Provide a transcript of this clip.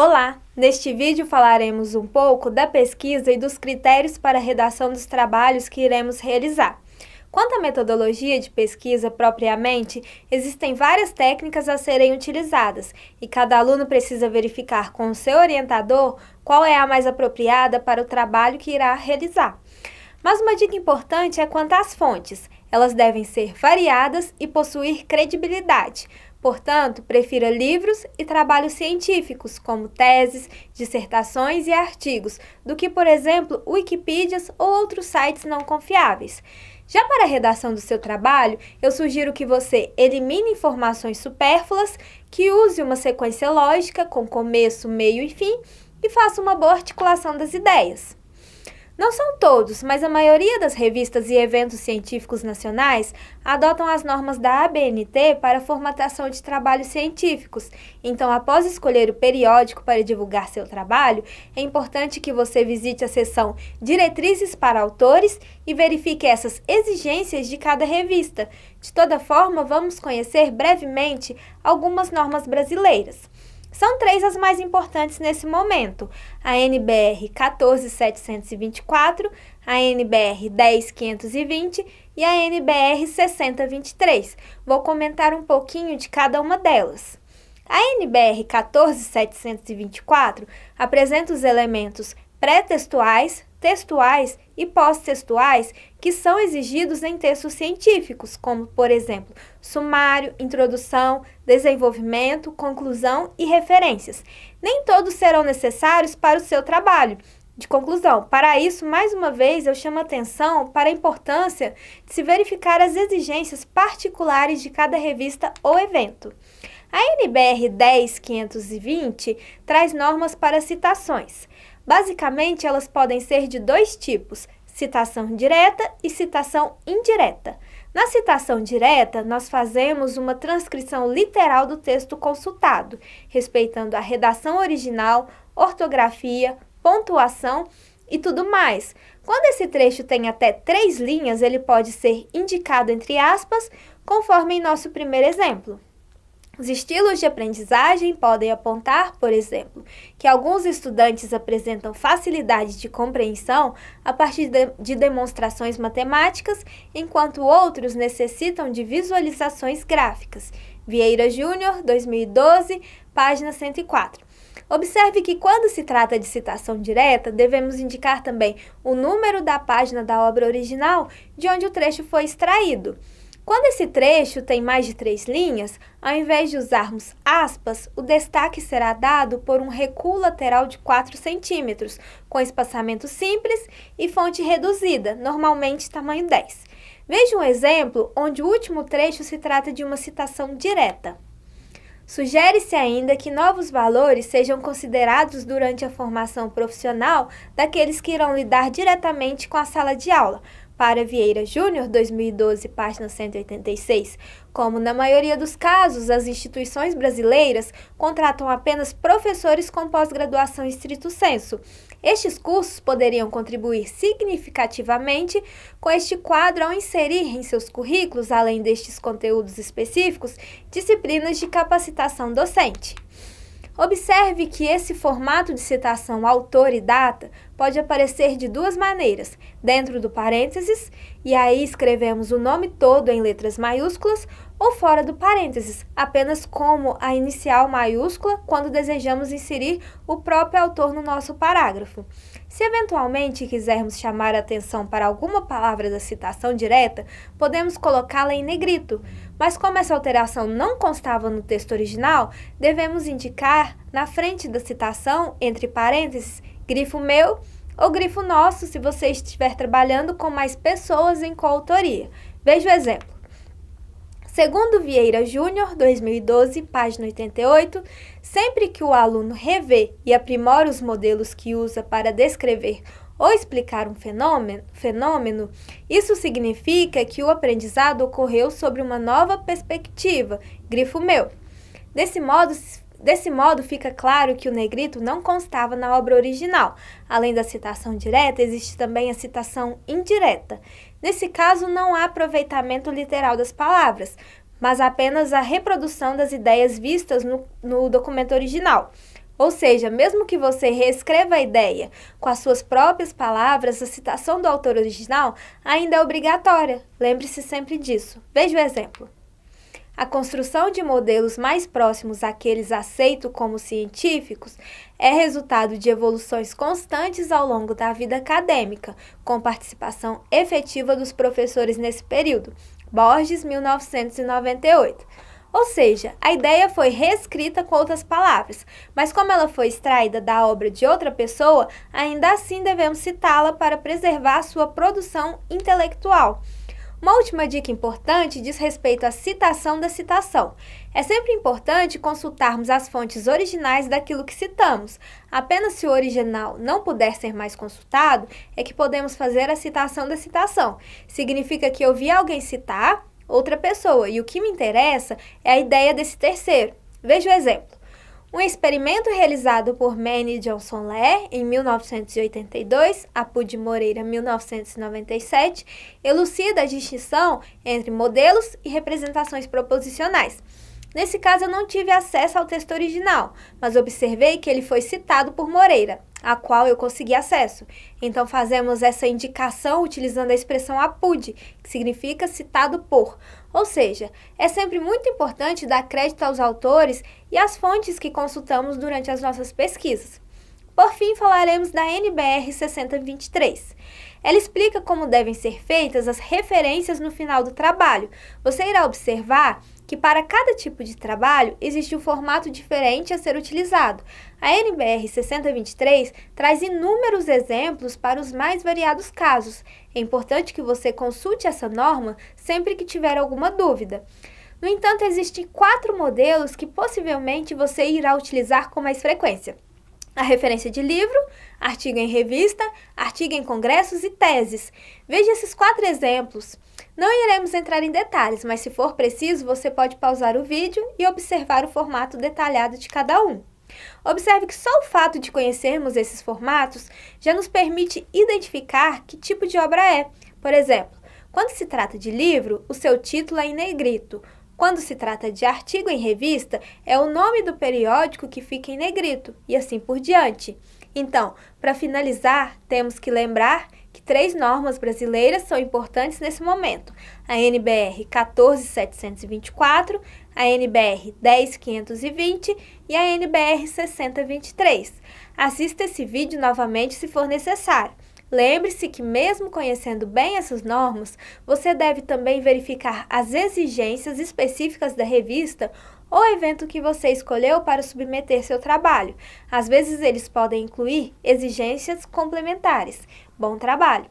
Olá! Neste vídeo falaremos um pouco da pesquisa e dos critérios para a redação dos trabalhos que iremos realizar. Quanto à metodologia de pesquisa propriamente, existem várias técnicas a serem utilizadas e cada aluno precisa verificar com o seu orientador qual é a mais apropriada para o trabalho que irá realizar. Mas uma dica importante é quanto às fontes. Elas devem ser variadas e possuir credibilidade. Portanto, prefira livros e trabalhos científicos, como teses, dissertações e artigos, do que, por exemplo, Wikipídias ou outros sites não confiáveis. Já para a redação do seu trabalho, eu sugiro que você elimine informações supérfluas, que use uma sequência lógica com começo, meio e fim e faça uma boa articulação das ideias. Não são todos, mas a maioria das revistas e eventos científicos nacionais adotam as normas da ABNT para a formatação de trabalhos científicos. Então, após escolher o periódico para divulgar seu trabalho, é importante que você visite a seção Diretrizes para Autores e verifique essas exigências de cada revista. De toda forma, vamos conhecer brevemente algumas normas brasileiras. São 3 as mais importantes nesse momento: a NBR 14724, a NBR 10520 e a NBR 6023. Vou comentar um pouquinho de cada uma delas. A NBR 14724 apresenta os elementos pré-textuais, textuais e pós-textuais que são exigidos em textos científicos, como, por exemplo, sumário, introdução, desenvolvimento, conclusão e referências. Nem todos serão necessários para o seu trabalho. De conclusão, para isso, mais uma vez, eu chamo a atenção para a importância de se verificar as exigências particulares de cada revista ou evento. A NBR 10520 traz normas para citações. Basicamente, elas podem ser de 2 tipos: citação direta e citação indireta. Na citação direta, nós fazemos uma transcrição literal do texto consultado, respeitando a redação original, ortografia, pontuação e tudo mais. Quando esse trecho tem até 3 linhas, ele pode ser indicado entre aspas, conforme em nosso primeiro exemplo. Os estilos de aprendizagem podem apontar, por exemplo, que alguns estudantes apresentam facilidade de compreensão a partir de demonstrações matemáticas, enquanto outros necessitam de visualizações gráficas. Vieira Júnior, 2012, página 104. Observe que quando se trata de citação direta, devemos indicar também o número da página da obra original de onde o trecho foi extraído. Quando esse trecho tem mais de 3 linhas, ao invés de usarmos aspas, o destaque será dado por um recuo lateral de 4 centímetros, com espaçamento simples e fonte reduzida, normalmente tamanho 10. Veja um exemplo onde o último trecho se trata de uma citação direta. Sugere-se ainda que novos valores sejam considerados durante a formação profissional daqueles que irão lidar diretamente com a sala de aula. Para Vieira Júnior, 2012, página 186. Como na maioria dos casos, as instituições brasileiras contratam apenas professores com pós-graduação stricto sensu. Estes cursos poderiam contribuir significativamente com este quadro ao inserir em seus currículos, além destes conteúdos específicos, disciplinas de capacitação docente. Observe que esse formato de citação autor e data pode aparecer de 2 maneiras: dentro do parênteses, e aí escrevemos o nome todo em letras maiúsculas, ou fora do parênteses, apenas como a inicial maiúscula quando desejamos inserir o próprio autor no nosso parágrafo. Se eventualmente quisermos chamar a atenção para alguma palavra da citação direta, podemos colocá-la em negrito, mas como essa alteração não constava no texto original, devemos indicar na frente da citação, entre parênteses, grifo meu ou grifo nosso, se você estiver trabalhando com mais pessoas em coautoria. Veja o exemplo. Segundo Vieira Júnior, 2012, página 88, sempre que o aluno revê e aprimora os modelos que usa para descrever ou explicar um fenômeno, isso significa que o aprendizado ocorreu sobre uma nova perspectiva, grifo meu. Desse modo, fica claro que o negrito não constava na obra original. Além da citação direta, existe também a citação indireta. Nesse caso, não há aproveitamento literal das palavras, mas apenas a reprodução das ideias vistas no documento original. Ou seja, mesmo que você reescreva a ideia com as suas próprias palavras, a citação do autor original ainda é obrigatória. Lembre-se sempre disso. Veja o exemplo. A construção de modelos mais próximos àqueles aceitos como científicos é resultado de evoluções constantes ao longo da vida acadêmica, com participação efetiva dos professores nesse período. Borges, 1998. Ou seja, a ideia foi reescrita com outras palavras, mas como ela foi extraída da obra de outra pessoa, ainda assim devemos citá-la para preservar sua produção intelectual. Uma última dica importante diz respeito à citação da citação. É sempre importante consultarmos as fontes originais daquilo que citamos. Apenas se o original não puder ser mais consultado, é que podemos fazer a citação da citação. Significa que eu vi alguém citar outra pessoa, e o que me interessa é a ideia desse terceiro. Veja o exemplo. Um experimento realizado por Manny Johnson Lehr em 1982, Apud Moreira, 1997, elucida a distinção entre modelos e representações proposicionais. Nesse caso, eu não tive acesso ao texto original, mas observei que ele foi citado por Moreira, a qual eu consegui acesso. Então, fazemos essa indicação utilizando a expressão apud, que significa citado por. Ou seja, é sempre muito importante dar crédito aos autores e às fontes que consultamos durante as nossas pesquisas. Por fim, falaremos da NBR 6023. Ela explica como devem ser feitas as referências no final do trabalho. Você irá observar que para cada tipo de trabalho existe um formato diferente a ser utilizado. A NBR 6023 traz inúmeros exemplos para os mais variados casos. É importante que você consulte essa norma sempre que tiver alguma dúvida. No entanto, existem 4 modelos que possivelmente você irá utilizar com mais frequência. A referência de livro, artigo em revista, artigo em congressos e teses. Veja esses 4 exemplos. Não iremos entrar em detalhes, mas se for preciso, você pode pausar o vídeo e observar o formato detalhado de cada um. Observe que só o fato de conhecermos esses formatos já nos permite identificar que tipo de obra é. Por exemplo, quando se trata de livro, o seu título é em negrito. Quando se trata de artigo em revista, é o nome do periódico que fica em negrito, e assim por diante. Então, para finalizar, temos que lembrar que 3 normas brasileiras são importantes nesse momento: a NBR 14724, a NBR 10520 e a NBR 6023. Assista esse vídeo novamente se for necessário. Lembre-se que mesmo conhecendo bem essas normas, você deve também verificar as exigências específicas da revista ou evento que você escolheu para submeter seu trabalho. Às vezes eles podem incluir exigências complementares. Bom trabalho!